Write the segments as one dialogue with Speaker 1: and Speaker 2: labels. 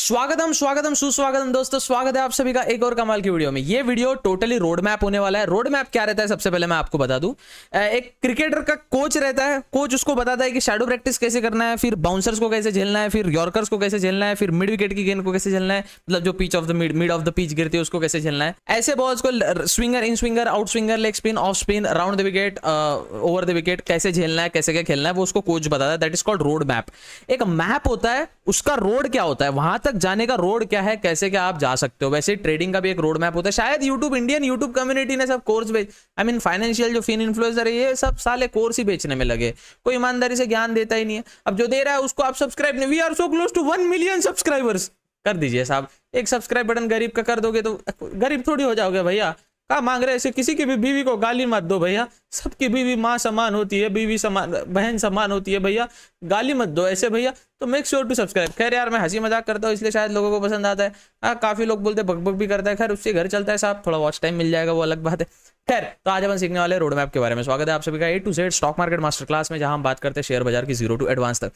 Speaker 1: स्वागतम सुस्वागतम दोस्तों, स्वागत है आप सभी का एक और कमाल की वीडियो में। ये वीडियो टोटली रोड मैप होने वाला है। रोड मैप क्या रहता है सबसे पहले मैं आपको बता दूं। एक क्रिकेटर का कोच रहता है, कोच उसको बताता है कि शैडो प्रैक्टिस कैसे करना है, फिर बाउंसर्स को कैसे झेलना है, फिर यॉर्कर्स को कैसे झेलना है, फिर मिड विकेट की गेंद को कैसे झेलना है, मतलब जो pitch of the mid of the pitch गिरती है उसको कैसे झेलना है। ऐसे बॉल्स को swinger, in swinger, out swinger, leg spin, off spin, round the wicket, over the wicket कैसे झेलना है, कैसे क्या खेलना है, वो उसको कोच बताता है। That is called road map. एक मैप होता है, उसका रोड क्या होता है, वहां तक जाने का रोड क्या है, कैसे क्या आप जा सकते हो। वैसे ही ट्रेडिंग का भी एक रोड मैप होता है। शायद यूट्यूब, इंडियन यूट्यूब कम्युनिटी ने सब कोर्स बेच, आई मीन फाइनेंशियल जो फिन इन्फ्लुएंसर है, ये सब साले कोर्स ही बेचने में लगे। कोई ईमानदारी से ज्ञान देता ही नहीं है। अब जो दे रहा है उसको आप सब्सक्राइब नहीं, we are so close to 1 million subscribers कर दीजिए साहब। एक सब्सक्राइब बटन गरीब का कर दोगे तो गरीब थोड़ी हो जाओगे भैया। क्या मांग रहे, ऐसे किसी की भी बीवी को गाली मत दो भैया। सबकी बीवी माँ समान होती है, बीवी समान, बहन समान होती है भैया। गाली मत दो ऐसे भैया। तो मेक श्योर टू सब्सक्राइब। खैर यार, मैं हंसी मजाक करता हूँ इसलिए शायद लोगों को पसंद आता है। काफी लोग बोलते हैं बकबक भी करता है। खैर उससे घर चलता है साहब, थोड़ा वॉच टाइम मिल जाएगा वो अलग बात है। खैर तो आज अपन सीखने वाले रोड मैप के बारे में। स्वागत है आप सभी का A to Z stock market master class में, जहां हम बात करते हैं शेयर बाजार की जीरो टू एडवांस तक।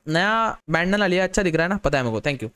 Speaker 1: नया बैंडन लिया, अच्छा दिख रहा है ना, पता है मेरे को, थैंक यू।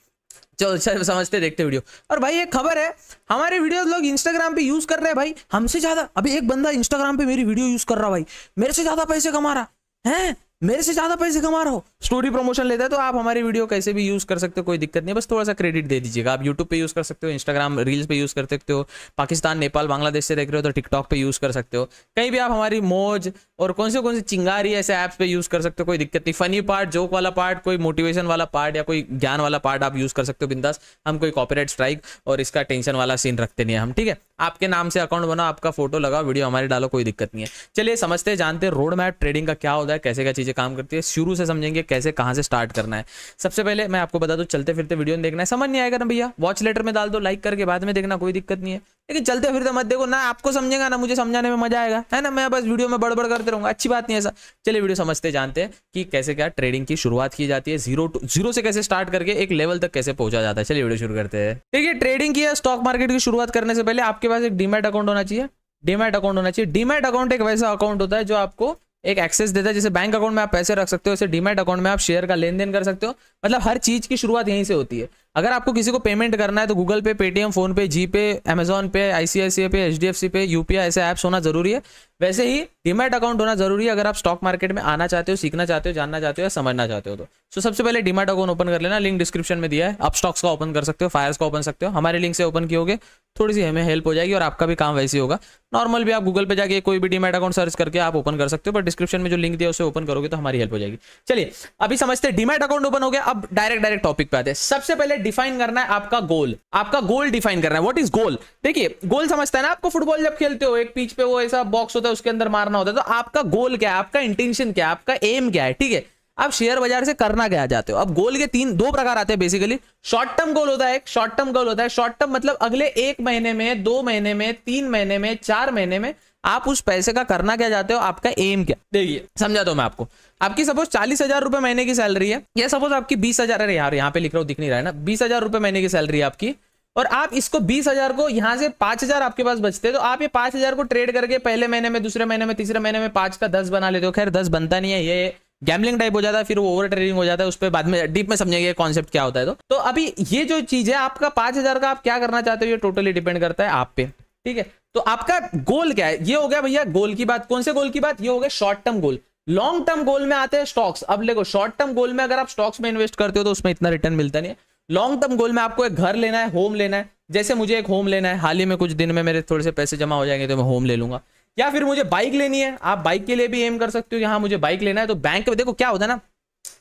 Speaker 1: चलो अच्छा समझते, देखते वीडियो। और भाई एक खबर है, हमारे वीडियोस लोग इंस्टाग्राम पे यूज कर रहे हैं भाई हमसे ज्यादा। अभी एक बंदा इंस्टाग्राम पे मेरी वीडियो यूज कर रहा भाई, मेरे से ज्यादा पैसे कमा रहा है, मेरे से ज्यादा पैसे कमा रहा हो, स्टोरी प्रमोशन लेता है। तो आप हमारी वीडियो कैसे भी यूज कर सकते हो, कोई दिक्कत नहीं है, बस थोड़ा सा क्रेडिट दे दीजिएगा। आप यूट्यूब पे यूज कर सकते हो, इंस्टाग्राम रील्स पे यूज कर सकते हो, पाकिस्तान, नेपाल, बांग्लादेश से देख रहे हो तो टिकटॉक पे यूज कर सकते हो। कहीं भी आप हमारी मौज और कौन से चिंगारी ऐसे ऐप्स पे यूज कर सकते हो, कोई दिक्कत नहीं। फनी पार्ट, जोक वाला पार्ट, कोई मोटिवेशन वाला पार्ट या कोई ज्ञान वाला पार्ट आप यूज कर सकते हो बिंदास। हम कोई कॉपीराइट स्ट्राइक और इसका टेंशन वाला सीन रखते नहीं है हम, ठीक है। आपके नाम से अकाउंट बनाओ, आपका फोटो लगाओ, वीडियो हमारी डालो, कोई दिक्कत नहीं है। चलिए समझते जानते हैं रोड मैप ट्रेडिंग का क्या होता है, कैसे क्या चीजें काम करती है। शुरू से समझेंगे कैसे कहां से स्टार्ट करना है। सबसे पहले मैं आपको बता दूं, चलते फिरते वीडियो में देखना है। समझ नहीं आएगा ना भैया, वॉच लेटर में डाल दो, लाइक करके बाद में देखना, कोई दिक्कत नहीं है। लेकिन चलते फिरते मत देखो ना, आपको समझेगा ना मुझे समझाने में मजा आएगा, है ना। मैं बस वीडियो में बड़बड़ करते रहूंगा, अच्छी बात नहीं है ऐसा। चलिए वीडियो समझते जानते हैं कि कैसे क्या ट्रेडिंग की शुरुआत की जाती है, जीरो से कैसे स्टार्ट करके एक लेवल तक कैसे पहुंचा जाता है। चलिए वीडियो शुरू करते हैं। देखिए, ट्रेडिंग की या स्टॉक मार्केट की शुरुआत करने से पहले आपके पास एक डीमैट अकाउंट होना चाहिए। डीमैट अकाउंट होना चाहिए। डीमैट अकाउंट एक वैसा अकाउंट होता है जो आपको एक एक्सेस देता है। जैसे बैंक अकाउंट में आप पैसे रख सकते हो, वैसे डीमैट अकाउंट में आप शेयर का लेन देन कर सकते हो। मतलब हर चीज की शुरुआत यहीं से होती है। अगर आपको किसी को पेमेंट करना है तो गूगल पे, पेटीएम, फोन पे, जी पे, अमेजॉन पे, आईसीआईसीआई पे, एचडीएफसी पे, यूपीआई ऐसे ऐप्स होना जरूरी है। वैसे ही डीमैट अकाउंट होना जरूरी है अगर आप स्टॉक मार्केट में आना चाहते हो, सीखना चाहते हो, जानना चाहते हो या समझना चाहते हो तो। सो सबसे पहले डीमैट अकाउंट ओपन कर लेना, लिंक डिस्क्रिप्शन में दिया है। आप स्टॉक्स का ओपन कर सकते हो, फायर्स का ओपन सकते हो। हमारे लिंक से ओपन किए थोड़ी सी हमें हेल्प हो जाएगी और आपका भी काम वैसे ही होगा। नॉर्मल भी आप गूगल पे जाके कोई भी डीमैट अकाउंट सर्च करके आप ओपन कर सकते हो, बट डिस्क्रिप्शन में जो लिंक दिया उसे ओपन करोगे तो हमारी हेल्प हो जाएगी। चलिए अभी समझते हैं, डीमैट अकाउंट ओपन हो गया। अब डायरेक्ट टॉपिक पे आते हैं। सबसे पहले डिफाइन करना है आपका गोल। आपका गोल डिफाइन करना है। व्हाट इज गोल? देखिए, गोल समझता है ना आपको, फुटबॉल जब खेलते हो एक पिच पे वो ऐसा बॉक्स होता है, उसके अंदर मारना होता है। तो आपका गोल क्या है, आपका इंटेंशन क्या है, आपका एम क्या है, ठीक है। आप शेयर बाजार से करना क्या चाहते हो। अब गोल के दो प्रकार आते हैं बेसिकली। शॉर्ट टर्म गोल होता है, एक शॉर्ट टर्म गोल होता है। शॉर्ट टर्म मतलब अगले 1 महीने में, 2 महीने में, 3 महीने में, 4 महीने में आप उस पैसे का करना क्या चाहते हो, आपका एम क्या। देखिए समझा दो मैं आपको। आपकी सपोज 40,000 रुपए महीने की सैलरी है, या सपोज आपकी 20,000, अरे यार यहाँ पे लिख रहा हूँ दिख नहीं रहा है ना, 20,000 रुपए महीने की सैलरी है आपकी। और आप इसको 20,000 को यहाँ से 5,000 आपके पास बचते हैं, तो आप ये 5,000 को ट्रेड करके पहले महीने में, दूसरे महीने में, तीसरे महीने में 5 का 10 बना लेते हो। खैर 10 बनता नहीं है, ये गैम्बलिंग टाइप हो जाता है, फिर वो ओवर ट्रेडिंग हो जाता है। उस पर बाद में डीप में समझेंगे कॉन्सेप्ट क्या होता है। तो अभी ये जो चीज है, आपका 5,000 का आप क्या करना चाहते हो, ये टोटली डिपेंड करता है आप पे, ठीक है। तो आपका गोल क्या है, ये हो गया भैया गोल की बात। कौन से गोल की बात, ये हो गया short term goal. Long term goal में आते हैं स्टॉक्स। अब देखो, शॉर्ट टर्म गोल में अगर आप स्टॉक्स में इन्वेस्ट करते हो तो उसमें इतना रिटर्न मिलता नहीं है। लॉन्ग टर्म गोल में आपको एक घर लेना है, होम लेना है। जैसे मुझे एक होम लेना है, हाल ही में कुछ दिन में मेरे थोड़े से पैसे जमा हो जाएंगे तो मैं होम ले लूंगा। या फिर मुझे बाइक लेनी है, आप बाइक के लिए भी एम कर सकते हो कि हाँ मुझे बाइक लेना है। तो बैंक में देखो क्या होता है ना,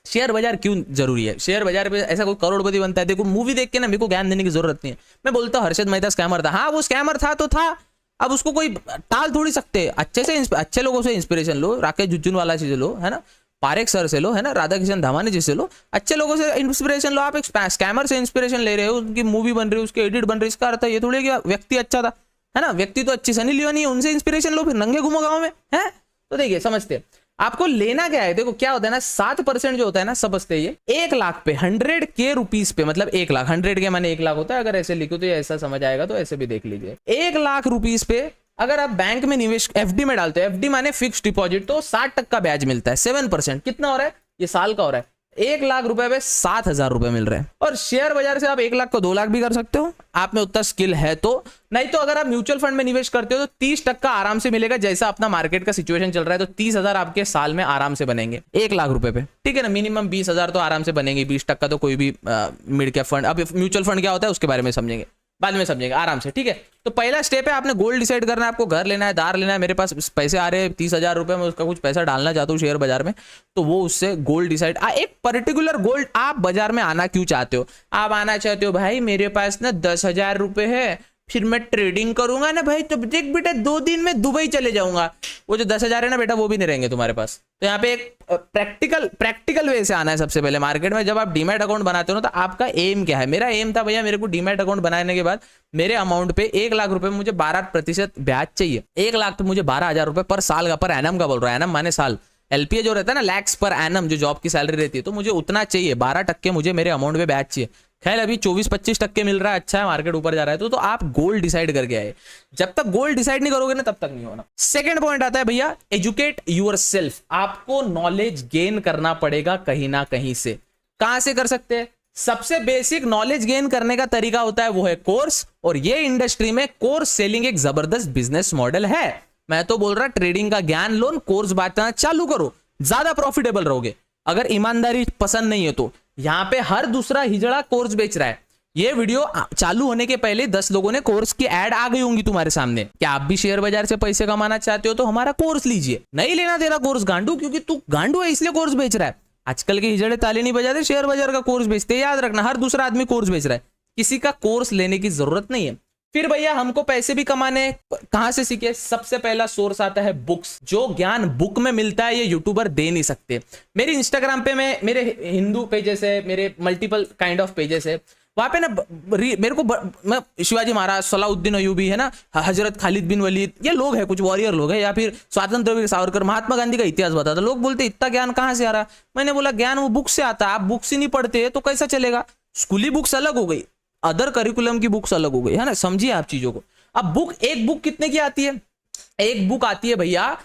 Speaker 1: शेयर बाजार क्यों जरूरी है। शेयर बाजार पे ऐसा कोई करोड़पति बनता है, देखो मूवी देख के ना मेरे को ज्ञान देने की जरूरत नहीं है। मैं बोलता हूँ हर्षद मेहता स्कैमर था, हाँ वो स्कैमर था तो था, अब उसको कोई टाल थोड़ी सकते। अच्छे लोगों से इंस्पिरेशन लो, राकेश झुनझुनवाला से लो, है ना, पारेख सर से लो, है ना, राधा किशन धामानी जी से लो, अच्छे लोगों से इंस्पिरेशन लो। आप एक स्कैमर से इंस्पिरेशन ले रहे हो, उनकी मूवी बन रही है, उसकी एडिट बन रही है, इसका अर्थ ये थोड़ी कि व्यक्ति अच्छा था, है ना, व्यक्ति तो अच्छी सनी लियोनी है, उनसे इंस्पिरेशन लो, फिर नंगे घूमो गाँव में, है। तो देखिए समझते आपको लेना क्या है। देखो क्या होता है ना, 7% जो होता है ना, समझते ये 1 लाख पे 100K रुपीज पे, मतलब 1 लाख, 100K माने 1 लाख होता है। अगर ऐसे लिखो तो ये ऐसा समझ आएगा, तो ऐसे भी देख लीजिए। 1 लाख रुपीज पे अगर आप बैंक में निवेश एफडी में डालते हो, एफडी माने फिक्स डिपॉजिट, तो 60% ब्याज मिलता है, 7%। कितना हो रहा है, ये साल का हो रहा है। 1 लाख रुपए पे 7,000 रुपए मिल रहे हैं। और शेयर बाजार से आप 1 लाख को 2 लाख भी कर सकते हो, आप में उतना स्किल है तो। नहीं तो अगर आप म्यूचुअल फंड में निवेश करते हो तो 30% आराम से मिलेगा। जैसा अपना मार्केट का सिचुएशन चल रहा है तो 30,000 आपके साल में आराम से बनेंगे 1 लाख रुपए पे, ठीक है ना। मिनिमम 20,000 तो आराम से बनेंगे। 20% तो कोई भी मिड कैप फंड, अब म्यूचुअल फंड क्या होता है उसके बारे में समझेंगे, बाद में समझेंगे आराम से, ठीक है। तो पहला स्टेप है आपने गोल डिसाइड करना है, आपको घर लेना है, दार लेना है। मेरे पास पैसे आ रहे हैं 30,000 रुपए में, उसका कुछ पैसा डालना चाहता हूँ शेयर बाजार में, तो वो उससे गोल्ड डिसाइड। एक पर्टिकुलर गोल्ड आप बाजार में आना क्यों चाहते हो? आप आना चाहते हो भाई मेरे पास ना 10,000 रुपए है, फिर मैं ट्रेडिंग करूंगा ना भाई, तो देख बेटा 2 दिन में दुबई चले जाऊंगा। वो जो 10,000 है ना बेटा, वो भी नहीं रहेंगे तुम्हारे पास। तो यहाँ पे एक प्रैक्टिकल वे से आना है सबसे पहले मार्केट में। जब आप डीमैट अकाउंट बनाते हो ना, तो आपका एम क्या है? मेरा एम था भैया, मेरे को डीमैट अकाउंट बनाने के बाद मेरे अमाउंट पे 1 लाख रुपए में मुझे 12% ब्याज चाहिए। 1 लाख तो मुझे 12,000 रुपए पर साल का, पर एनम का बोल रहा है, एनम माने साल। एलपीए जो रहता है ना, लैक्स पर एनम, जो जॉब की सैलरी रहती है, तो मुझे उतना चाहिए। 12% मुझे मेरे अमाउंट में ब्याज चाहिए। खैर अभी 24-25% मिल रहा है, अच्छा है, मार्केट ऊपर जा रहा है। तो आप गोल डिसाइड करके आए। जब तक गोल डिसाइड नहीं करोगे ना, तब तक नहीं होना। सेकंड पॉइंट आता है भैया, एजुकेट योरसेल्फ। आपको नॉलेज गेन करना पड़ेगा कहीं ना कहीं से। कहां से कर सकते हैं? सबसे बेसिक नॉलेज गेन करने का तरीका होता है वो है कोर्स। और ये इंडस्ट्री में कोर्स सेलिंग एक जबरदस्त बिजनेस मॉडल है। मैं तो बोल रहा ट्रेडिंग का ज्ञान लो, कोर्स बांटना चालू करो, ज्यादा प्रॉफिटेबल रहोगे। अगर ईमानदारी पसंद नहीं है तो यहां पे हर दूसरा हिजड़ा कोर्स बेच रहा है। ये वीडियो चालू होने के पहले 10 लोगों ने कोर्स की ऐड आ गई होंगी तुम्हारे सामने। क्या आप भी शेयर बाजार से पैसे कमाना चाहते हो तो हमारा कोर्स लीजिए। नहीं लेना तेरा कोर्स गांडू, क्योंकि तू गांडू है इसलिए कोर्स बेच रहा है। आजकल के हिजड़े ताली नहीं बजाते, शेयर बाजार का कोर्स बेचते। याद रखना, हर दूसरा आदमी कोर्स बेच रहा है, किसी का कोर्स लेने की जरूरत नहीं है। फिर भैया हमको पैसे भी कमाने, कहां से सीखे? सबसे पहला सोर्स आता है बुक्स। जो ज्ञान बुक में मिलता है ये यूट्यूबर दे नहीं सकते। मेरे इंस्टाग्राम पे मेरे हिंदू पेजेस है, मेरे मल्टीपल काइंड ऑफ पेजेस है, वहां पे ना मेरे को मैं शिवाजी महाराज, सलाउद्दीन अयूबी है ना, हजरत खालिद बिन वलीद, ये लोग हैं, कुछ वॉरियर लोग हैं, या फिर स्वतंत्रवीर सावरकर, महात्मा गांधी का इतिहास बताता। लोग बोलते इतना ज्ञान कहां से आ रहा? मैंने बोला ज्ञान वो बुक से आता है। आप बुक्स ही नहीं पढ़ते तो कैसा चलेगा? स्कूली बुक्स अलग हो गई, अदर करिकुलम की बुक्स अलग हो गई, है ना। समझिए आप चीजों को। अब एक बुक कितने की आती है? एक बुक आती है भैया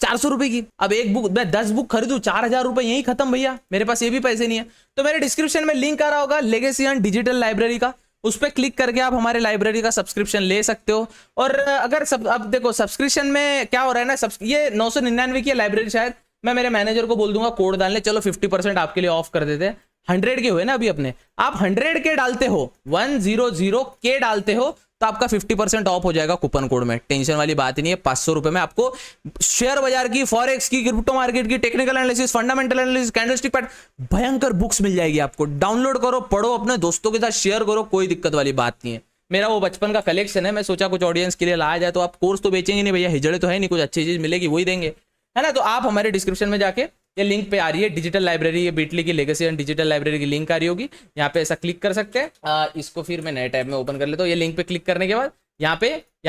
Speaker 1: 400 रुपए की। अब एक बुक मैं 10 बुक खरीदूं, 4,000 रुपए यही खत्म भैया। मेरे पास ये भी पैसे नहीं है। तो मेरे डिस्क्रिप्शन में लिंक आ रहा होगा लेगेसी डिजिटल लाइब्रेरी का, उस पर क्लिक करके आप हमारे लाइब्रेरी का सब्सक्रिप्शन ले सकते हो। और अगर अब देखो सब्सक्रिप्शन में क्या हो रहा है ना, ये 999 की लाइब्रेरी, शायद मैं मेरे मैनेजर को बोल दूंगा कोड डालने, चलो 50% आपके लिए ऑफ कर देते हैं। 100 के हुए ना अभी अपने, आप 100 के डालते हो, 100 के डालते हो तो आपका 50% ऑफ हो जाएगा कूपन कोड में। टेंशन वाली बात ही नहीं है। 500 रुपए में आपको शेयर बाजार की, फॉरेक्स की, क्रिप्टो मार्केट की, technical analysis, fundamental analysis, candlestick pattern, भयंकर बुक्स मिल जाएगी आपको। डाउनलोड करो, पढ़ो, अपने दोस्तों के साथ शेयर करो, कोई दिक्कत वाली बात नहीं है। मेरा वो बचपन का कलेक्शन है, मैं सोचा कुछ ऑडियंस के लिए लाया जाए। तो आप कोर्स तो बेचेंगे नहीं भैया, हिजड़े तो है नहीं, कुछ अच्छी चीज मिलेगी वही देंगे, है ना। तो आप हमारे डिस्क्रिप्शन में जाके, ये लिंक पे आ रही है डिजिटल लाइब्रेरी, ये बीटली की लेगेसी एंड डिजिटल लाइब्रेरी की लिंक आ रही होगी, यहाँ पे ऐसा क्लिक कर सकते हैं। इसको फिर मैं नए टैब में ओपन कर लेता हूँ। ये लिंक पे क्लिक करने के बाद यहाँ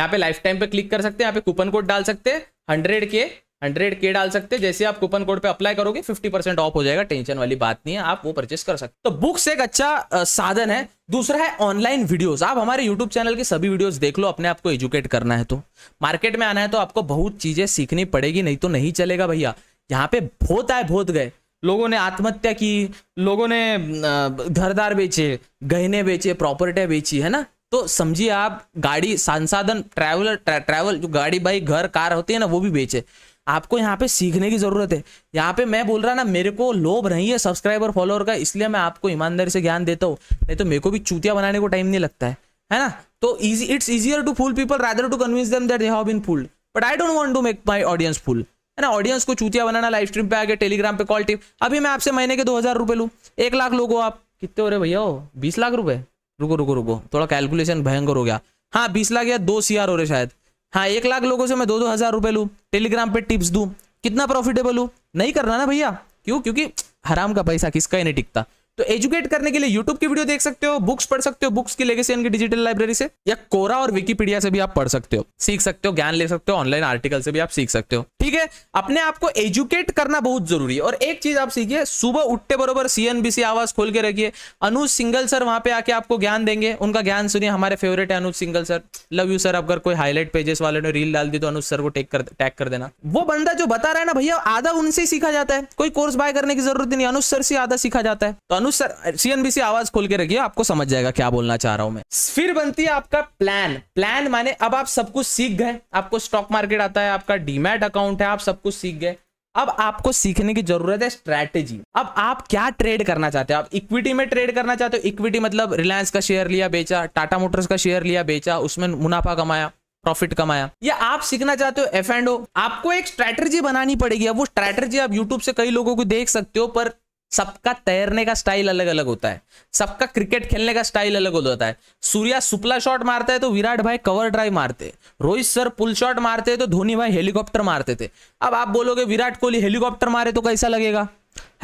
Speaker 1: पे लाइफ टाइम पे क्लिक कर सकते हैं। यहाँ पे कूपन कोड डाल सकते हैं 100 के डाल सकते हैं। जैसे आप कूपन कोड पे अप्लाई करोगे 50% ऑफ हो जाएगा, टेंशन वाली बात नहीं है, आप वो परचेस कर सकते हैं। तो बुक्स एक अच्छा साधन है। दूसरा है ऑनलाइन वीडियोस। आप हमारे यूट्यूब चैनल की सभी वीडियोस देख लो। अपने आप को एजुकेट करना है तो, मार्केट में आना है तो आपको बहुत चीजें सीखनी पड़ेगी, नहीं तो नहीं चलेगा भैया। यहाँ पे बहुत आए बहुत गए, लोगों ने आत्महत्या की, लोगों ने घरदार बेचे, गहने बेचे, प्रॉपर्टी बेची, है ना। तो समझिए आप गाड़ी, संसाधन, ट्रैवल जो गाड़ी, बाइक, घर, कार होती है ना, वो भी बेचे। आपको यहाँ पे सीखने की जरूरत है। यहाँ पे मैं बोल रहा ना, मेरे को लोभ नहीं है सब्सक्राइबर फॉलोअर का, इसलिए मैं आपको ईमानदारी से ज्ञान देता हूँ। नहीं तो मेरे को भी चूतिया बनाने को टाइम नहीं लगता है ना। तो it's easier to fool people rather to convince them that they have been fooled, but I don't want to make my audience fool, है ना। ऑडियंस को चूतिया बनाना, लाइव स्ट्रीम पे आके, टेलीग्राम पे कॉल टिप। अभी मैं आपसे महीने के 2,000 रुपए लूँ, 1 लाख लोगो, आप कितने हो रहे भैया? 20 लाख रुपए। रुको, थोड़ा कैलकुलेशन भयंकर हो गया। हाँ 20 लाख या 2 CR हो रहे शायद। हाँ 1 लाख लोगों से मैं 2-2 हज़ार रुपए लूँ, टेलीग्राम पे टिप्स दूँ, कितना प्रॉफिटेबल हूँ? नहीं करना ना भैया। क्यों? क्योंकि हराम का पैसा किसका ही नहीं टिकता। तो एजुकेट करने के लिए यूट्यूब की वीडियो देख सकते हो, बुक्स पढ़ सकते हो, बुक्स की लेगेसी की डिजिटल लाइब्रेरी से, या कोरा और विकिपीडिया से भी आप पढ़ सकते हो, सीख सकते हो, ज्ञान ले सकते हो, ऑनलाइन आर्टिकल से भी आप सीख सकते हो। ठीक है, अपने आप को एजुकेट करना बहुत जरूरी है। और एक चीज आप सीखिए, सुबह उठते बरोबर CNBC आवाज खोल के रखिए, अनुज सिंघल सर वहां पे आके आपको ज्ञान देंगे, उनका ज्ञान सुनिए। हमारे फेवरेट है Anuj Singhal sir, love you sir. अगर कोई हाईलाइट पेजेस वाले ने रील डाल दी तो अनुज सर को टैग कर देना। वो बंदा जो बता रहा है ना भैया, आधा उनसे ही सीखा जाता है, कोई कोर्स बाय करने की जरूरत नहीं, अनुज सर से आधा सीखा जाता है। तो अनुज सर CNBC आवाज खोल के रखिए, आपको समझ जाएगा क्या बोलना चाह रहा हूं मैं। फिर बनती है आपका प्लान माने अब आप सब कुछ सीख गए, आपको स्टॉक मार्केट आता है, आपका डीमैट अकाउंट है, आप सब कुछ सीख गए। अब आपको सीखने की जरूरत है स्ट्रैटेजी। अब आप क्या ट्रेड करना चाहते हो? आप इक्विटी में ट्रेड करना चाहते हो? इक्विटी मतलब रिलायंस का शेयर लिया बेचा, टाटा मोटर्स का शेयर लिया बेचा, उसमें मुनाफा कमाया, प्रॉफिट कमाया। या आप सीखना चाहते हो F&O? आपको एक स्ट्रैटेजी बनानी पड़ेगी। अब वो स्ट्रैटेजी आप यूट्यूब से कई लोगों को देख सकते हो, पर सबका तैरने का स्टाइल अलग अलग होता है, सबका क्रिकेट खेलने का स्टाइल अलग होता है। सूर्या सुपला शॉट मारता है तो विराट भाई कवर ड्राइव मारते, रोहित सर पुल शॉट मारते तो धोनी भाई हेलीकॉप्टर मारते थे। अब आप बोलोगे विराट कोहली हेलीकॉप्टर मारे तो कैसा लगेगा,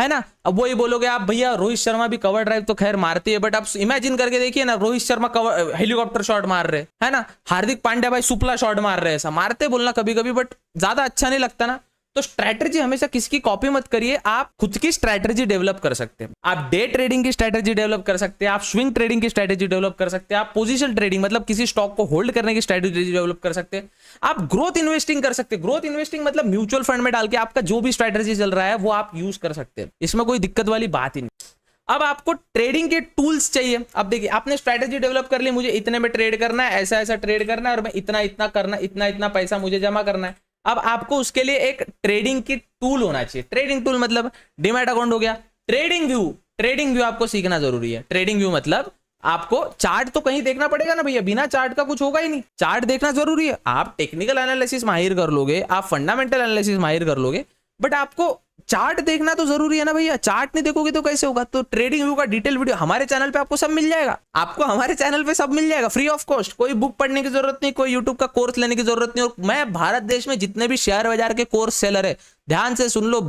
Speaker 1: है ना? अब वही बोलोगे आप भैया रोहित शर्मा भी कवर ड्राइव तो खैर मारती है, बट आप इमेजिन करके देखिए ना, Rohit Sharma cover helicopter shot मार रहे, है ना? हार्दिक पांड्या भाई सुपला शॉट मार रहे, ऐसा मारते बोलना कभी कभी, बट ज्यादा अच्छा नहीं लगता ना। तो स्ट्रैटेजी हमेशा किसकी कॉपी मत करिए, आप खुद की स्ट्रैटेजी डेवलप कर सकते हैं। आप डे ट्रेडिंग की स्ट्रैटेजी डेवलप कर सकते हैं, आप स्विंग ट्रेडिंग की स्ट्रैटेजी डेवलप कर सकते हैं, आप पोजीशन ट्रेडिंग मतलब किसी स्टॉक को होल्ड करने की स्ट्रैटेजी डेवलप कर सकते हैं, आप ग्रोथ इन्वेस्टिंग कर सकते हैं। ग्रोथ इन्वेस्टिंग मतलब म्यूचुअल फंड में डाल के आपका जो भी स्ट्रैटेजी चल रहा है वो आप यूज कर सकते हैं, इसमें कोई दिक्कत वाली बात ही नहीं। अब आपको ट्रेडिंग के टूल्स चाहिए। अब देखिए, आपने स्ट्रैटेजी डेवलप कर ली, मुझे इतने में ट्रेड करना है, ऐसा ऐसा ट्रेड करना है, और मैं इतना इतना करना, इतना इतना पैसा मुझे जमा करना है। अब आपको उसके लिए एक ट्रेडिंग की टूल होना चाहिए। ट्रेडिंग टूल मतलब डीमैट अकाउंट हो गया। ट्रेडिंग व्यू आपको सीखना जरूरी है। ट्रेडिंग व्यू मतलब आपको चार्ट तो कहीं देखना पड़ेगा ना भैया, बिना चार्ट का कुछ होगा ही नहीं, चार्ट देखना जरूरी है। आप टेक्निकल एनालिसिस माहिर कर लोगे, आप फंडामेंटल एनालिसिस माहिर कर लोगे, बट आपको चार्ट देखना तो जरूरी है ना भैया। चार्ट नहीं देखोगे तो कैसे होगा? तो ट्रेडिंग व्यू का डिटेल वीडियो हमारे चैनल पे आपको सब मिल जाएगा, आपको हमारे चैनल पे सब मिल जाएगा फ्री ऑफ कॉस्ट। कोई बुक पढ़ने की जरूरत नहीं, कोई यूट्यूब का कोर्स लेने की जरूरत नहीं। और मैं भारत देश में जितने भी शेयर बाजार के कोर्स सेलर है, ध्यान से सुन लो,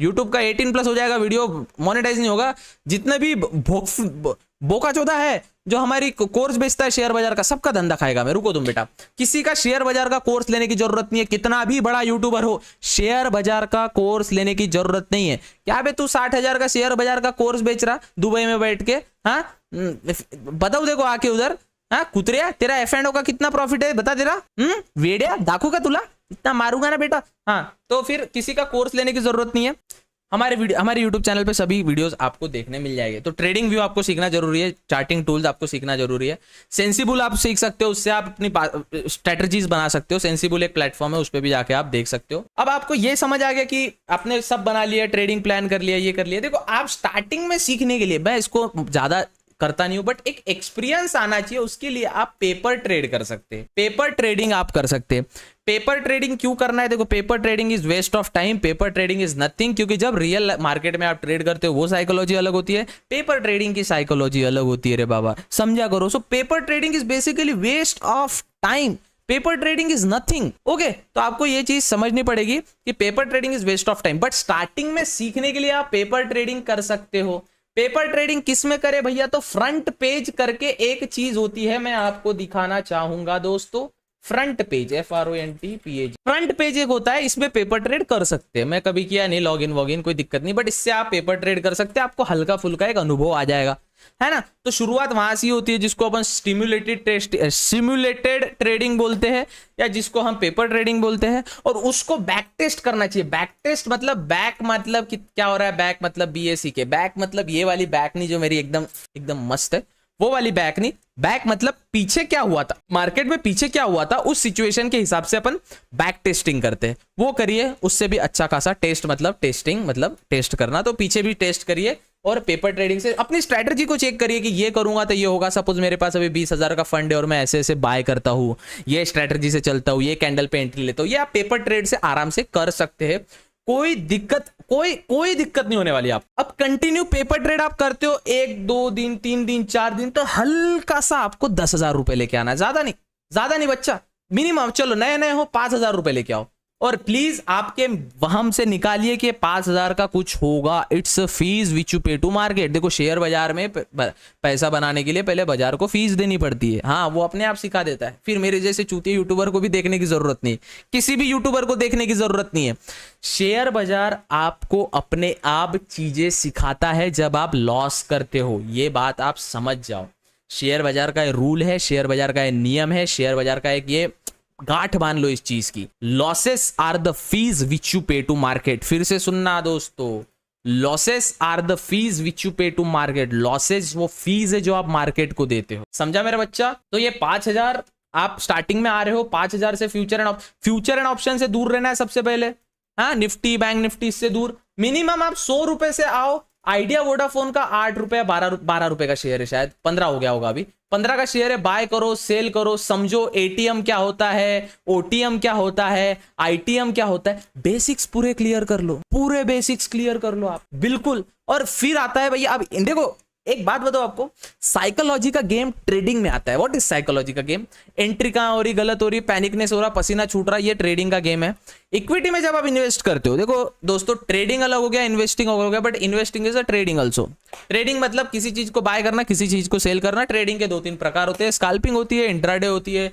Speaker 1: यूट्यूब का 18+ हो जाएगा, वीडियो मोनेटाइज नहीं होगा। जितने भी बोका चौधा है जो हमारी कोर्स बेचता है शेयर बाजार का, सबका धंधा खाएगा मैं। रुको तुम बेटा, किसी का शेयर बाजार का कोर्स लेने की जरूरत नहीं है, कितना भी बड़ा यूट्यूबर हो, शेयर बाजार का कोर्स लेने की जरूरत नहीं है। क्या बे तू 60,000 का शेयर बाजार का कोर्स बेच रहा दुबई में बैठ के? हाँ बताओ, देखो आके उधर, हाँ कुतरिया, तेरा F&O का कितना प्रॉफिट है बता तेरा? वेड़िया दाखू का तुला इतना मारूंगा ना बेटा। हाँ, तो फिर किसी का कोर्स लेने की जरूरत नहीं है। हमारे यूट्यूब चैनल पे सभी वीडियोस आपको देखने मिल जाएंगे। तो ट्रेडिंग व्यू आपको सीखना जरूरी है, चार्टिंग टूल्स आपको सीखना जरूरी है, सेंसिबल आप सीख सकते हो, उससे आप अपनी स्ट्रेटजीज बना सकते हो। सेंसिबल एक प्लेटफॉर्म है, उस पर भी जाके आप देख सकते हो। अब आपको ये समझ आ गया कि आपने सब बना लिया, ट्रेडिंग प्लान कर लिया, ये कर लिया। देखो, आप स्टार्टिंग में सीखने के लिए, मैं इसको ज्यादा करता नहीं हूं, बट एक एक्सपीरियंस आना चाहिए, उसके लिए आप पेपर ट्रेड कर सकते हैं। पेपर ट्रेडिंग आप कर सकते हैं। पेपर ट्रेडिंग क्यों करना है? देखो, paper trading is waste of time, paper trading is nothing. क्योंकि जब रियल मार्केट में आप ट्रेड करते हो वो साइकोलॉजी अलग होती है, पेपर ट्रेडिंग की साइकोलॉजी अलग होती है रे बाबा, समझा करो। So paper trading is basically waste of time, paper trading is nothing. Okay, तो आपको ये चीज समझनी पड़ेगी कि paper trading is waste of time, but starting में सीखने के लिए आप पेपर ट्रेडिंग कर सकते हो। पेपर ट्रेडिंग किस में करे भैया? तो फ्रंट पेज करके एक चीज होती है, मैं आपको दिखाना चाहूंगा दोस्तों। Front page, FRONTPAG, front page एक होता है, इसमें पेपर ट्रेड कर सकते हैं। मैं कभी किया नहीं, लॉगिन वॉगिन कोई दिक्कत नहीं, बट इससे आप पेपर ट्रेड कर सकते हैं, आपको हल्का फुल्का एक अनुभव आ जाएगा, है ना? तो शुरुआत वहां से होती है, जिसको अपन सिम्युलेटेड ट्रेडिंग बोलते हैं, या जिसको हम पेपर ट्रेडिंग बोलते हैं। और उसको बैक टेस्ट करना चाहिए। बैक टेस्ट मतलब, बैक मतलब क्या हो रहा है? बैक मतलब BAC के बैक, मतलब ये वाली बैक नहीं जो मेरी एकदम मस्त है, वो वाली बैक नहीं। बैक मतलब पीछे क्या हुआ था मार्केट में, पीछे क्या हुआ था उस सिचुएशन के हिसाब से अपन बैक टेस्टिंग करते हैं। वो करिए, उससे भी अच्छा खासा टेस्ट मतलब टेस्टिंग मतलब टेस्ट करना, तो पीछे भी टेस्ट करिए। और पेपर ट्रेडिंग से अपनी स्ट्रैटेजी को चेक करिए कि ये करूंगा तो ये होगा। सपोज मेरे पास अभी 20,000 का फंड है और मैं ऐसे ऐसे बाय करता हूँ, ये स्ट्रैटेजी से चलता हूँ, ये कैंडल पे एंट्री लेता हूँ, ये आप पेपर ट्रेड से आराम से कर सकते हैं। कोई दिक्कत नहीं होने वाली। आप अब कंटिन्यू पेपर ट्रेड आप करते हो 1 2 दिन 3 दिन 4 दिन, तो हल्का सा आपको 10,000 रुपए लेके आना है, ज्यादा नहीं बच्चा, मिनिमम। चलो नए हो 5,000 रुपए लेके आओ, और प्लीज आपके वहम से निकालिए कि 5,000 का कुछ होगा। It's fees which you pay to market. देखो शेयर बाजार में पैसा बनाने के लिए पहले बाजार को फीस देनी पड़ती है। हाँ, वो अपने आप सिखा देता है। फिर मेरे जैसे चूतिए यूट्यूबर को भी देखने की जरूरत नहीं, किसी भी यूट्यूबर को देखने की जरूरत नहीं है। शेयर बाजार आपको अपने आप चीजें सिखाता है जब आप लॉस करते हो। ये बात आप समझ जाओ। शेयर बाजार का रूल है, शेयर बाजार का नियम है, शेयर बाजार का एक ये गांठ बांध लो इस चीज की। Losses are the fees which you pay to market. फिर से सुनना दोस्तों, losses are the fees which you pay to market. Losses वो फीस है जो आप मार्केट को देते हो। समझा मेरा बच्चा? तो ये 5,000 आप स्टार्टिंग में आ रहे हो, 5,000 से फ्यूचर एंड ऑप्शन से दूर रहना है सबसे पहले। हाँ, निफ्टी बैंक निफ्टी से दूर। मिनिमम आप 100 रुपए से आओ। आइडिया वोडाफोन का 8 रुपए 12 रुपए का शेयर है, शायद 15 हो गया होगा अभी। 15 का शेयर है, बाय करो सेल करो, समझो एटीएम क्या होता है, ओटीएम क्या होता है, आईटीएम क्या होता है। बेसिक्स पूरे क्लियर कर लो, पूरे बेसिक्स क्लियर कर लो आप, बिल्कुल। और फिर आता है भैया, अब देखो एक बात बताओ आपको, साइकोलॉजी का गेम ट्रेडिंग में आता है। व्हाट इज साइकोलॉजी का गेम? एंट्री कहां हो रही, गलत हो रही, पैनिकनेस हो रहा, पसीना छूट रहा, ये ट्रेडिंग का गेम है। इक्विटी में जब आप इन्वेस्ट करते हो, देखो दोस्तों, ट्रेडिंग अलग हो गया, इन्वेस्टिंग अलग हो गया, but investing is a trading also. Trading मतलब किसी चीज को बाय करना, किसी चीज को सेल करना। ट्रेडिंग के 2-3 प्रकार होते हैं, स्कैल्पिंग होती है, इंट्राडे होती है,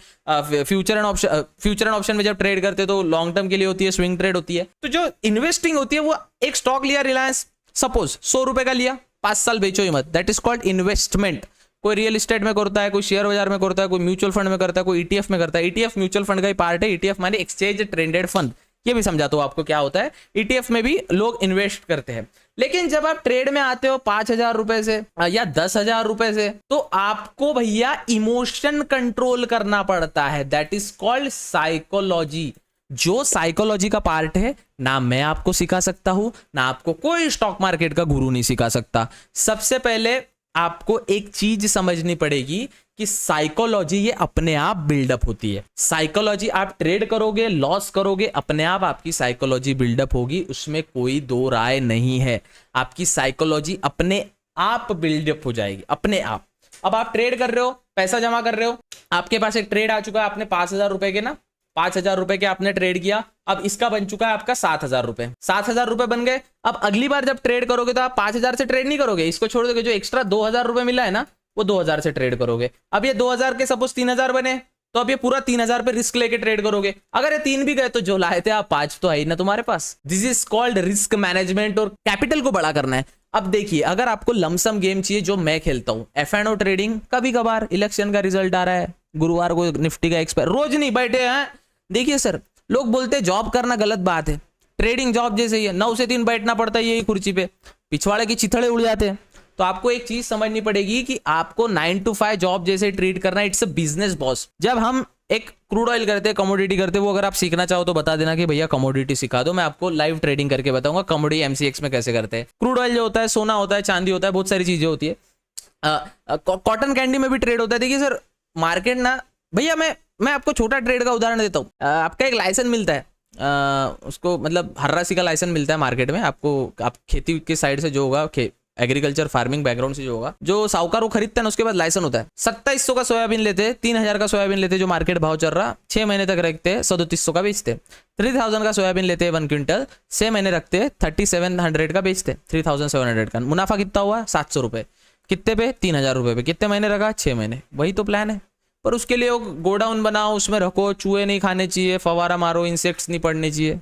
Speaker 1: फ्यूचर एंड ऑप्शन में जब ट्रेड करते तो लॉन्ग टर्म के लिए होती है, स्विंग ट्रेड होती है। तो जो इन्वेस्टिंग होती है, वो एक स्टॉक लिया रिलायंस, सपोज 100 रुपए का लिया, 5 साल बेचो ही मत, दैट इज कॉल्ड इन्वेस्टमेंट। कोई रियल एस्टेट में करता है, कोई शेयर बाजार में करता है, कोई म्यूचुअल फंड में करता है, कोई ईटीएफ में करता है। ईटीएफ म्यूचुअल फंड का ही पार्ट है। ईटीएफ माने एक्सचेंज ट्रेडेड फंड। ये भी समझाता हूं आपको क्या होता है। ईटीएफ में भी लोग इन्वेस्ट करते हैं। लेकिन जब आप ट्रेड में आते हो 5,000 रुपए से या 10,000 रुपए से, तो आपको भैया इमोशन कंट्रोल करना पड़ता है। That is called psychology. जो साइकोलॉजी का पार्ट है ना, मैं आपको सिखा सकता हूं, ना आपको कोई स्टॉक मार्केट का गुरु नहीं सिखा सकता। सबसे पहले आपको एक चीज समझनी पड़ेगी कि साइकोलॉजी ये अपने आप बिल्डअप होती है। साइकोलॉजी आप ट्रेड करोगे, लॉस करोगे, अपने आप आपकी साइकोलॉजी बिल्डअप होगी, उसमें कोई दो राय नहीं है। आपकी साइकोलॉजी अपने आप बिल्डअप हो जाएगी, अपने आप। अब आप ट्रेड कर रहे हो, पैसा जमा कर रहे हो, आपके पास एक ट्रेड आ चुका है, आपने 5,000 रुपए के ना 5,000 रुपए के आपने ट्रेड किया। अब इसका बन चुका है आपका 7,000 रुपए। 7,000 रुपए बन गए। अब अगली बार जब ट्रेड करोगे तो आप 5,000 से ट्रेड नहीं करोगे, इसको छोड़ दोगे। जो एक्स्ट्रा 2,000 रुपए मिला है ना, वो 2,000 से ट्रेड करोगे। अब ये 2,000 के सपोज 3,000 बने, तो अब ये पूरा 3,000 पे रिस्क लेके ट्रेड करोगे। अगर ये 3 भी गए तो जो लाए थे आप 5 तो है ही ना तुम्हारे पास। This is called risk management, और कैपिटल को बड़ा करना है। अब देखिए, अगर आपको लमसम गेम चाहिए जो मैं खेलता हूं, F&O ट्रेडिंग, कभी कभार इलेक्शन का रिजल्ट आ रहा है, गुरुवार को निफ्टी का एक्सपायर, रोज नहीं बैठे हैं। देखिए सर, लोग बोलते हैं जॉब करना गलत बात है, ट्रेडिंग जॉब जैसे ही है, 9 से 3 बैठना पड़ता है यही कुर्सी पे, पिछवाड़े की चिथड़े उड़ जाते हैं। तो आपको एक चीज समझनी पड़ेगी कि आपको 9 to 5 जॉब जैसे ट्रीट करना है। It's a business boss. जब हम एक क्रूड ऑयल करते हैं, कमोडिटी करते हैं, वो अगर आप सीखना चाहो तो बता देना कि भैया कमोडिटी सिखा दो, मैं आपको लाइव ट्रेडिंग करके बताऊंगा कमोडिटी MCX में कैसे करते हैं। क्रूड ऑयल जो होता है, सोना होता है, चांदी होता है, बहुत सारी चीजें होती है। कॉटन कैंडी में भी ट्रेड होता है। देखिए सर, मार्केट ना भैया, मैं आपको छोटा ट्रेड का उदाहरण देता हूँ। आपका एक लाइसेंस मिलता है, उसको मतलब हर्रासी का लाइसेंस मिलता है मार्केट में आपको। आप खेती के साइड से जो होगा, एग्रीकल्चर फार्मिंग बैकग्राउंड से जो होगा, जो साहूकार वो खरीदता है ना, उसके बाद लाइसेंस होता है। 2700 का सोयाबीन लेते, 3,000 का सोयाबीन लेते, जो मार्केट भाव चल रहा, 6 महीने तक रखते हैं, 3700 का बेचते। 3,000 का सोयाबीन लेते हैं 1 क्विंटल, 6 महीने रखते, 3,700 का बेचते। 3,700 का मुनाफा कितना हुआ? 700 रुपए। कितने पे? 3,000 रुपए पे। कितने महीने रखा? 6 महीने। वही तो प्लान है। पर उसके लिए वो गोडाउन बनाओ, उसमें रखो, चूहे नहीं खाने चाहिए, फवारा मारो, इंसेक्ट्स नहीं पड़ने चाहिए,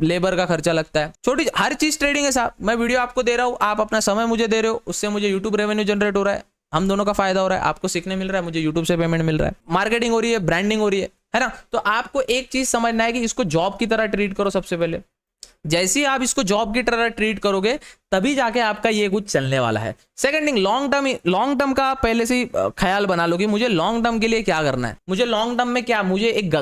Speaker 1: लेबर का खर्चा लगता है। छोटी हर चीज ट्रेडिंग है साहब। मैं वीडियो आपको दे रहा हूँ, आप अपना समय मुझे दे रहे हो, उससे मुझे यूट्यूब रेवेन्यू जनरेट हो रहा है, हम दोनों का फायदा हो रहा है। आपको सीखने मिल रहा है, मुझे यूट्यूब से पेमेंट मिल रहा है, मार्केटिंग हो रही है, ब्रांडिंग हो रही है ना। तो आपको एक चीज समझना है कि इसको जॉब की तरह ट्रीट करो। सबसे पहले जैसे ही आप इसको जॉब की तरह ट्रीट करोगे, तभी जाके आपका ये कुछ चलने वाला है। सेकंड थिंग, लॉन्ग टर्म का पहले से ख्याल बना लो कि मुझे लॉन्ग टर्म के लिए क्या करना है। मुझे लॉन्ग टर्म में क्या, मुझे एक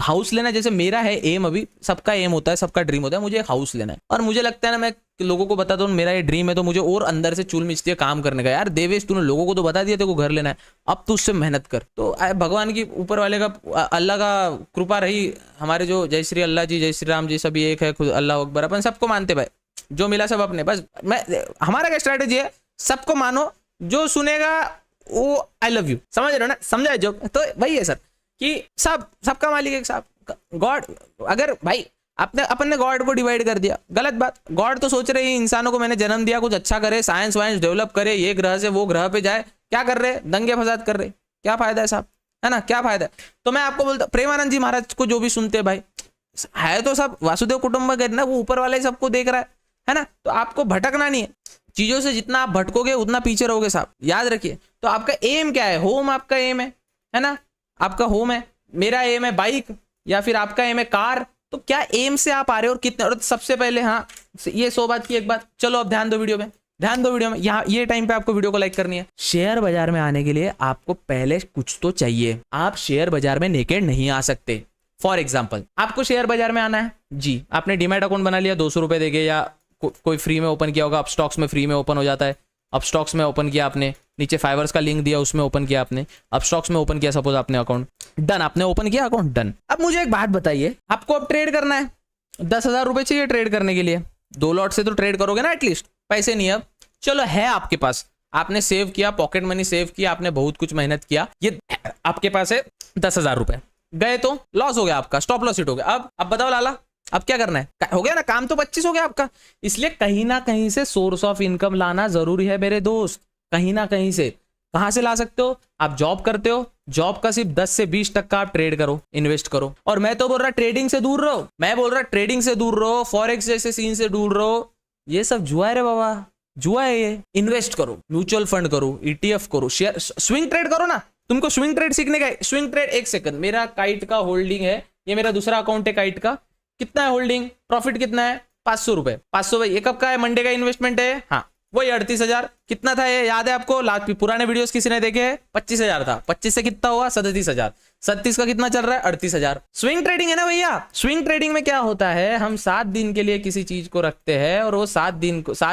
Speaker 1: हाउस लेना है। जैसे मेरा है एम, अभी सबका एम होता है, सबका ड्रीम होता है, मुझे एक हाउस लेना है। और मुझे लगता है ना, मैं लोगों को बताता हूँ मेरा ये ड्रीम है, तो मुझे और अंदर से चूल मिचती है काम करने का। यार देवेश, तूने लोगों को तो बता दिया तेरे को घर लेना है, अब तू उससे मेहनत कर। तो भगवान की, ऊपर वाले का, अल्लाह का कृपा रही, हमारे जो जय श्री अल्लाह जी, जय श्री राम जी, सभी एक है, खुद अल्लाह अकबर, अपन सबको मानते भाई, जो मिला सब अपने। बस हमारा क्या स्ट्रैटेजी है, सबको मानो, जो सुनेगा वो आई लव यू, समझ रहे हो ना, समझा जो। तो वही है सर कि सबका मालिक एक साहब, गॉड। अगर भाई अपन ने गॉड को डिवाइड कर दिया, गलत बात। गॉड तो सोच रहे हैं इंसानों को मैंने जन्म दिया, कुछ अच्छा करे, साइंस वाइंस डेवलप करे, ये ग्रह से वो ग्रह पे जाए। क्या कर रहे, दंगे फसाद कर रहे, क्या फायदा है साहब, है ना, क्या फायदा है। तो मैं आपको बोलता, प्रेमानंद जी महाराज को जो भी सुनते हैं भाई, है तो सब वासुदेव कुटुंबकम ना, वो ऊपर वाले सबको देख रहा है ना। तो आपको भटकना नहीं है चीजों से, जितना आप भटकोगे उतना पीछे रहोगे साहब, याद रखिए। तो आपका एम क्या है, होम आपका एम है ना, आपका होम है, मेरा एम है बाइक, या फिर आपका एम है कार। तो क्या एम से आप आ रहे हो और कितने, और सबसे पहले हाँ ये 100 बात की एक बात, चलो अब ध्यान दो वीडियो में, ध्यान दो वीडियो में। यहाँ ये टाइम पे आपको वीडियो को लाइक करनी है। शेयर बाजार में आने के लिए आपको पहले कुछ तो चाहिए, आप शेयर बाजार में नेकेड नहीं आ सकते। फॉर एग्जाम्पल आपको शेयर बाजार में आना है जी, आपने डीमैट अकाउंट बना लिया 200 रुपए देके, या कोई फ्री में ओपन किया होगा, अब स्टॉक्स में फ्री में ओपन हो जाता है, अब स्टॉक्स में ओपन किया आपने, नीचे फाइवर्स का लिंक दिया उसमें ओपन किया आपने, अब स्टॉक्स में ओपन किया सपोज आपने अकाउंट, डन, आपने ओपन किया अकाउंट, डन। अब मुझे एक बात बताइए, आपको अब ट्रेड करना है, 10,000 रुपए चाहिए ट्रेड करने के लिए, 2 लॉट से तो ट्रेड करोगे ना एटलीस्ट, पैसे नहीं अब, चलो है आपके पास, आपने सेव किया, पॉकेट मनी सेव किया, आपने बहुत कुछ मेहनत किया, ये आपके पास है 10,000 रुपए, गए तो लॉस हो गया आपका, स्टॉप लॉस हिट हो गया। अब बताओ लाला, अब क्या करना है, हो गया ना काम, तो 25 हो गया आपका। इसलिए कहीं ना कहीं से सोर्स ऑफ इनकम लाना जरूरी है मेरे दोस्त, कहीं ना कहीं से। कहां से ला सकते हो, आप जॉब करते हो, जॉब का सिर्फ 10 से 20% का आप ट्रेड करो, इन्वेस्ट करो। और मैं तो बोल रहा ट्रेडिंग से दूर रहो, मैं बोल रहा ट्रेडिंग से दूर रहो, फॉरेक्स जैसे सीन से दूर रहो, ये सब जुआ है रे बाबा, जुआ है ये। इन्वेस्ट करो, म्यूचुअल फंड करो, ETF करो, शेयर, स्विंग ट्रेड करो ना। तुमको स्विंग ट्रेड सीखने का है, स्विंग ट्रेड, एक सेकंड, मेरा काइट का होल्डिंग है, ये मेरा दूसरा अकाउंट है काइट का, कितना है होल्डिंग, प्रॉफिट कितना है, 500 रुपए, 500 भाई, ये कब का है, मंडे का इन्वेस्टमेंट है, हाँ वही 38,000, कितना था ये याद है आपको, लास्ट पुराने वीडियोस किसी ने देखे, 25,000 था, 25 से कितना हुआ 37,000, 37 का कितना चल रहा है 38,000। स्विंग ट्रेडिंग है ना भैया। स्विंग ट्रेडिंग में क्या होता है, हम 7 दिन के लिए किसी चीज को रखते हैं और वो 7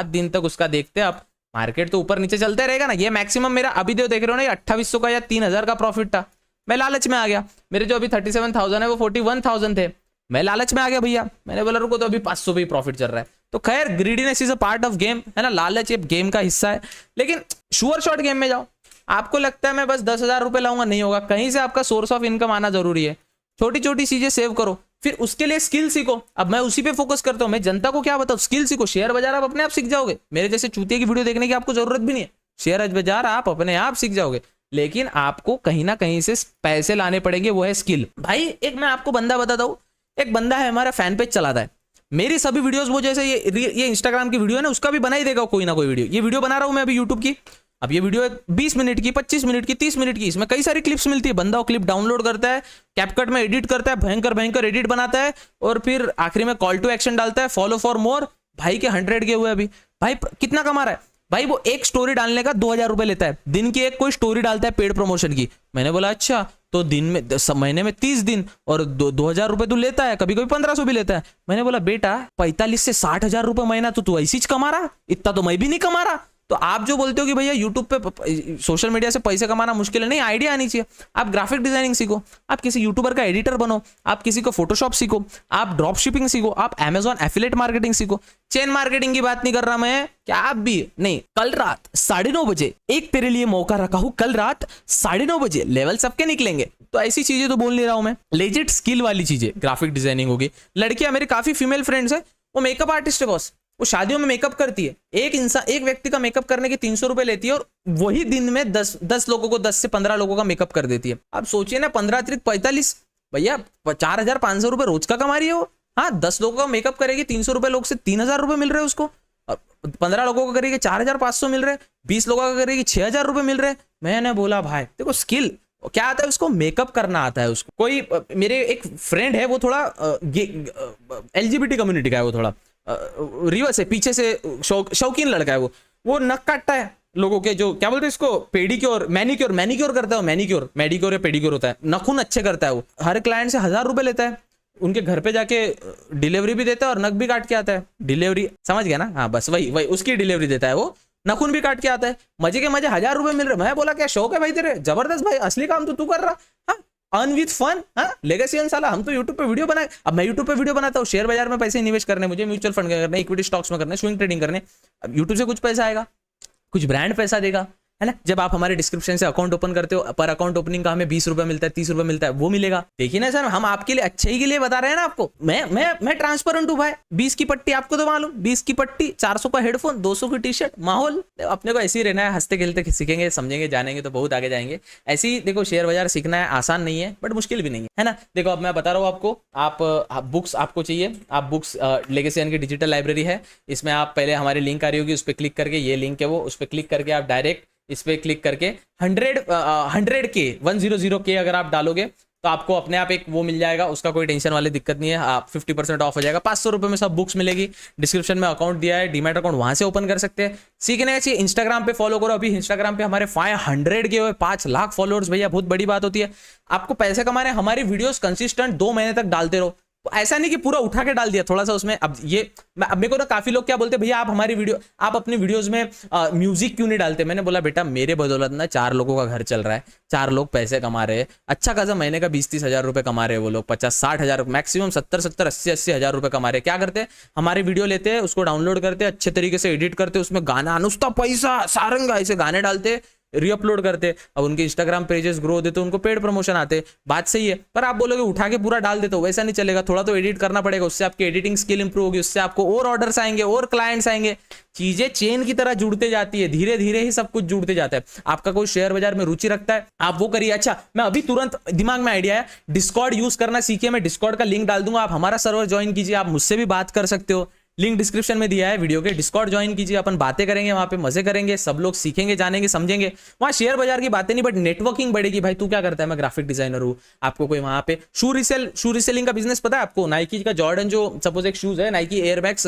Speaker 1: दिन तक उसका देखते हैं। अब मार्केट तो ऊपर नीचे चलते रहेगा ना, ये मैक्सिमम मेरा अभी जो देख रहे हो ना 2800 का या 3,000 का प्रॉफिट था, मैं लालच में आ गया, मेरे जो अभी 37,000 है वो 41,000 थे, मैं लालच में आ गया भैया, मैंने बोला रुको तो अभी 500 भी प्रॉफिट चल रहा है। तो खैर greediness is a part of game, है ना, लालच एक गेम का हिस्सा है। लेकिन श्योर शॉट गेम में जाओ, आपको लगता है मैं बस 10,000 रुपए लाऊंगा, नहीं होगा, कहीं से आपका सोर्स ऑफ इनकम आना जरूरी है। छोटी छोटी चीजें सेव करो, फिर उसके लिए स्किल सीखो। अब मैं उसी पे फोकस करता हूं, मैं जनता को क्या बताऊं, स्किल सीखो। शेयर बाजार आप अपने आप सीख जाओगे, मेरे जैसे चूतिए की वीडियो देखने की आपको जरूरत भी नहीं है, शेयर बाजार आप अपने आप सीख जाओगे। लेकिन आपको कहीं ना कहीं से पैसे लाने पड़ेंगे, वो है स्किल। भाई एक मैं आपको बंदा बताता हूं, एक बंदा है हमारा फैन पेज चलाता है, मेरी सभी वीडियोस वो जैसे ये इंस्टाग्राम की वीडियो है ना, उसका भी बना ही देगा कोई ना कोई वीडियो। ये वीडियो बना रहा हूं मैं अभी यूट्यूब की, अब ये वीडियो 20 मिनट की, 25 मिनट की, 30 मिनट की, इसमें कई सारी क्लिप्स मिलती है। बंदा वो क्लिप डाउनलोड करता है, कैपकट में एडिट करता है, भयंकर भयंकर एडिट बनाता है, और फिर आखिरी में कॉल टू एक्शन डालता है, फॉलो फॉर मोर। भाई के 100 के हुए अभी, भाई कितना कमा रहा है भाई, वो एक स्टोरी डालने का 2,000 रुपए लेता है, दिन की एक कोई स्टोरी डालता है पेड प्रमोशन की। मैंने बोला अच्छा, तो दिन में महीने में 30 दिन और 2,000 रुपए तू लेता है, कभी कभी 1,500 भी लेता है। मैंने बोला बेटा 45 से 60,000 रुपए महीना तो तू ऐसी ही कमा रहा, इतना तो मैं भी नहीं कमा रहा। तो आप जो बोलते हो कि भैया यूट्यूब पे सोशल मीडिया से पैसे कमाना मुश्किल है, नहीं, आइडिया आनी चाहिए। आप ग्राफिक डिजाइनिंग सीखो, आप किसी यूट्यूबर का एडिटर बनो, आप किसी को फोटोशॉप सीखो, आप ड्रॉप शिपिंग सीखो, आप अमेजॉन एफिलिएट मार्केटिंग सीखो। चेन मार्केटिंग की बात नहीं कर रहा मैं, क्या आप भी नहीं। कल रात 9:30 बजे एक तेरे लिए मौका रखा हूं, कल रात 9:30 बजे लेवल सबके निकलेंगे। तो ऐसी चीजें तो बोल नहीं रहा हूं मैं, लेजिट स्किल वाली चीजें, ग्राफिक डिजाइनिंग होगी। लड़कियां मेरे काफी फीमेल फ्रेंड्स है, वो मेकअप आर्टिस्ट है बॉस, वो शादियों में मेकअप करती है। एक व्यक्ति का मेकअप करने के 300 रुपए लेती है, और वही दिन में 10 लोगों को, 10 से 15 लोगों का मेकअप कर देती है। आप सोचिए ना, 15 अतिरिक्त 45, भैया 4,500 रुपए रोज का कमा रही है वो। हाँ, 10 लोगों का मेकअप करेगी, 300 रुपए लोग से 3,000 रुपए मिल रहे हैं उसको, और 15 लोगों का करेगी 4,500 मिल रहे, 20 लोगों का करेगी 6,000 रुपए मिल रहे। मैंने बोला भाई देखो स्किल क्या आता है, उसको मेकअप करना आता है उसको। कोई मेरे एक फ्रेंड है, वो थोड़ा LGBT कम्युनिटी का है, वो थोड़ा रिवर्स है, पीछे से शौकीन लड़का है वो नक काटता है लोगों के, जो क्या बोलते हैं इसको, पेडिक्योर मैनिक्योर करता है, मेडिक्योर या पेडिक्योर होता है, नखून अच्छे करता है वो। हर क्लाइंट से 1,000 रुपए लेता है, उनके घर पे जाके डिलीवरी भी देता है और नख भी काट के आता है। डिलीवरी समझ गया ना, हाँ बस वही उसकी डिलीवरी देता है वो, नखून भी काट के आता है, मजे के मजे 1,000 रुपए मिल रहे। मैं बोला क्या शौक है भाई तेरे, जबरदस्त भाई, असली काम तो तू कर रहा। हाँ, अर्न विथ फन, हाँ लेगेसी साला। हम तो यूट्यूब पे वीडियो बनाए, अब मैं यूट्यूब पे वीडियो बनाता हूँ, शेयर बाजार में पैसे इन्वेस्ट करने, मुझे म्यूचुअल फंड करने, इक्विटी स्टॉक्स में करने, स्विंग ट्रेडिंग करने। अब यूट्यूब से कुछ पैसा आएगा, कुछ ब्रांड पैसा देगा, है ना। जब आप हमारे डिस्क्रिप्शन से अकाउंट ओपन करते हो, पर अकाउंट ओपनिंग का हमें 20 रुपए मिलता है, 30 रुपए मिलता है, वो मिलेगा। देखिए ना सर, हम आपके लिए अच्छे ही के लिए बता रहे हैं ना आपको। मैं ट्रांसपेरेंट हूँ भाई। 20 की पट्टी आपको तो मालूम, 20 की पट्टी, 400 का हेडफोन, 200 की टी शर्ट, माहौल अपने को ऐसे ही रहना है। हंसते खेलते सीखेंगे, समझेंगे, जानेंगे तो बहुत आगे जाएंगे। ऐसे ही देखो, शेयर बाजार सीखना है, आसान नहीं है बट मुश्किल भी नहीं है ना। देखो अब मैं बता रहा हूँ आपको, आप बुक्स आपको चाहिए, आप बुक्स लेगेसी की डिजिटल लाइब्रेरी है, इसमें आप पहले हमारी लिंक आ रही होगी, उस पर क्लिक करके, ये लिंक है वो, उस पर क्लिक करके आप डायरेक्ट इस पर क्लिक करके 100K अगर आप डालोगे तो आपको अपने आप एक वो मिल जाएगा, उसका कोई टेंशन वाली दिक्कत नहीं है। आप 50% ऑफ हो जाएगा, 500 रुपये में सब बुक्स मिलेगी। डिस्क्रिप्शन में अकाउंट दिया है, डीमैट अकाउंट, वहां से ओपन कर सकते हैं। सीखने चाहिए, इंस्टाग्राम पे फॉलो करो। अभी इंस्टाग्राम पे हमारे 500 के हुए 5 लाख फॉलोअर्स, भैया बहुत बड़ी बात होती है। आपको पैसे कमाने, हमारी वीडियोस कंसिस्टेंट 2 महीने तक डालते रहो। ऐसा नहीं कि पूरा उठा के डाल दिया, थोड़ा सा उसमें। अब मेरे को ना काफी लोग क्या बोलते हैं, भैया आप हमारी वीडियो, आप अपनी वीडियोस में म्यूजिक क्यों नहीं डालते। मैंने बोला बेटा, मेरे बदौलत ना 4 लोगों का घर चल रहा है, 4 लोग पैसे कमा रहे हैं, अच्छा खासा महीने का 20-30 हजार रुपए कमा रहे हैं वो लोग, 50-60 हजार, मैक्सिमम 70-70, 80-80 हजार रुपए कमा रहे हैं। क्या करते हैं, हमारी वीडियो लेते हैं, उसको डाउनलोड करते हैं, अच्छे तरीके से एडिट करते हैं, उसमें गाना, अनुष्का पैसा सारंगा ऐसे गाने डालते, रीअपलोड करते। अब उनके इंस्टाग्राम पेजेस ग्रो होते तो उनको पेड प्रमोशन आते, बात सही है। पर आप बोलोगे उठा के पूरा डाल देते हो, वैसा नहीं चलेगा, थोड़ा तो एडिट करना पड़ेगा, उससे आपकी एडिटिंग स्किल इंप्रूव होगी, उससे आपको और ऑर्डर्स आएंगे, और क्लाइंट्स आएंगे। चीजें चेन की तरह जुड़ते जाती है, धीरे धीरे ही सब कुछ जुड़ते जाता है। आपका कोई शेयर बाजार में रुचि रखता है, आप वो करिए। अच्छा, मैं अभी तुरंत दिमाग में आइडिया है, डिस्कॉर्ड यूज करना सीखिए। मैं डिस्कॉर्ड का लिंक डाल दूंगा, आप हमारा सर्वर ज्वाइन कीजिए, आप मुझसे भी बात कर सकते हो। लिंक डिस्क्रिप्शन में दिया है वीडियो के, डिस्कॉर्ड ज्वाइन कीजिए, अपन बातें करेंगे वहां पे, मजे करेंगे, सब लोग सीखेंगे, जानेंगे, समझेंगे। वहां शेयर बाजार की बातें नहीं, बट नेटवर्किंग बढ़ेगी। भाई तू क्या करता है, मैं ग्राफिक डिजाइनर हूं, आपको कोई वहां पे शू रिसेलिंग का बिजनेस पता है आपको। नाइकी का जॉर्डन, जो सपोज एक शूज है, नाइकी एयरबैग्स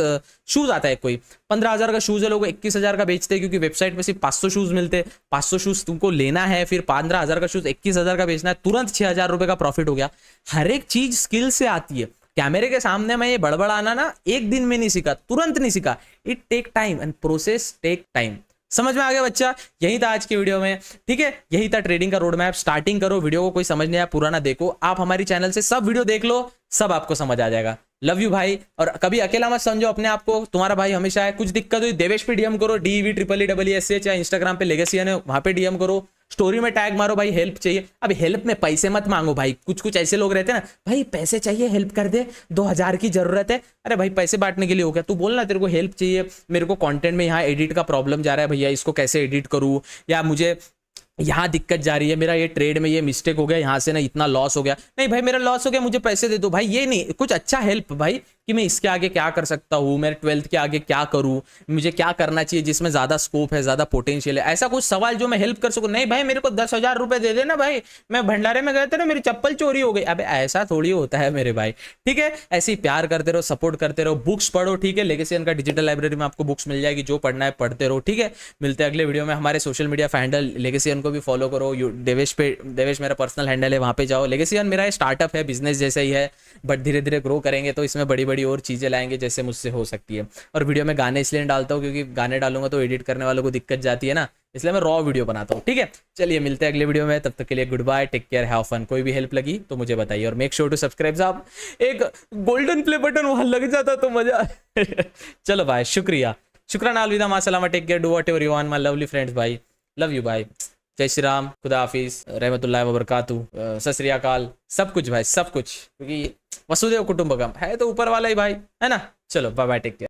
Speaker 1: शूज आता है, कोई 15,000 का शूज है, लोग 21,000 का बेचते हैं, क्योंकि वेबसाइट पे सिर्फ 500 शूज मिलते हैं। 500 शूज तुमको लेना है, फिर 15,000 का शूज 21,000 का बेचना है, तुरंत 6,000 रुपए का प्रॉफिट हो गया। हर एक चीज स्किल से आती है। कैमरे के सामने मैं ये बड़बड़ाना ना एक दिन में नहीं सीखा, तुरंत नहीं सीखा, it take time and process take time. समझ में आ गया बच्चा। यही था आज की वीडियो में, ठीक है, यही था ट्रेडिंग का रोड मैप। स्टार्टिंग करो, वीडियो को कोई समझ नहीं आया पुराना देखो, आप हमारी चैनल से सब वीडियो देख लो, सब आपको समझ आ जाएगा। लव यू भाई, और कभी अकेला मत समझो अपने आप को, तुम्हारा भाई हमेशा है। कुछ दिक्कत हुई देवेश पे डीएम करो, DEVEESSH, या इंस्टाग्राम पे लेगेसियन है, वहां पे डीएम करो, स्टोरी में टैग मारो, भाई हेल्प चाहिए। अब हेल्प में पैसे मत मांगो भाई, कुछ कुछ ऐसे लोग रहते हैं ना, भाई पैसे चाहिए, हेल्प कर दे, 2,000 की जरूरत है। अरे भाई पैसे बांटने के लिए हो क्या, तू बोलना तेरे को हेल्प चाहिए, मेरे को कंटेंट में यहाँ एडिट का प्रॉब्लम जा रहा है भैया, इसको कैसे एडिट करूँ, या मुझे यहाँ दिक्कत जा रही है, मेरा ये ट्रेड में ये मिस्टेक हो गया, यहाँ से ना इतना लॉस हो गया, नहीं भाई मेरा लॉस हो गया, मुझे पैसे दे दो भाई। ये नहीं, कुछ अच्छा हेल्प भाई, कि मैं इसके आगे क्या कर सकता हूँ, मेरे 12th के आगे क्या करूँ, मुझे क्या करना चाहिए जिसमें ज्यादा स्कोप है, ज्यादा पोटेंशियल है, ऐसा कुछ सवाल जो मैं हेल्प कर सकूँ। नहीं भाई मेरे को 10,000 रुपए दे देना भाई, मैं भंडारे में गए थे ना, मेरी चप्पल चोरी हो गई। अबे ऐसा थोड़ी होता है मेरे भाई, ठीक है। ऐसे ही प्यार करते रहो, सपोर्ट करते रहो, बुक्स पढ़ो, ठीक है। लेगेसियन का डिजिटल लाइब्रेरी में आपको बुक्स मिल जाएगी, जो पढ़ना है पढ़ते रहो, ठीक है। मिलते हैं अगले वीडियो में। हमारे सोशल मीडिया हैंडल लेगेसियन को भी फॉलो करो, देवेश मेरा पर्सनल हैंडल है, वहां पे जाओ। लेगेसियन मेरा स्टार्टअप है, बिजनेस जैसे ही है, बट धीरे धीरे ग्रो करेंगे तो इसमें बड़ी बड़ी और चीजें लाएंगे जैसे मुझसे हो सकती है। और वीडियो में गाने इसलिए डालता हूँ क्योंकि गाने डालूंगा तो एडिट करने वालों को दिक्कत जाती है ना, इसलिए मैं रॉ वीडियो बनाता हूँ, ठीक है। चलिए मिलते हैं अगले वीडियो में, तब तक के लिए goodbye, take care, have fun. कोई भी हेल्प लगी तो मुझे बताइए, और मेक श्योर टू सब्सक्राइब। साहब एक गोल्डन प्ले बटन वहां लग जाता तो मजा चलो भाई, शुक्राना, अलविदा, मा सलामा, take care, do whatever you want my lovely friends भाई, लव यू भाई, जय श्री राम, खुदा हाफिज, रहमतुल्लाहि व बरकातहू, सत श्री अकाल, सब कुछ भाई, सब कुछ, क्योंकि वसुदेव कुटुंबकम है तो ऊपर वाला ही भाई है ना। चलो बाय बाय, टेक केयर।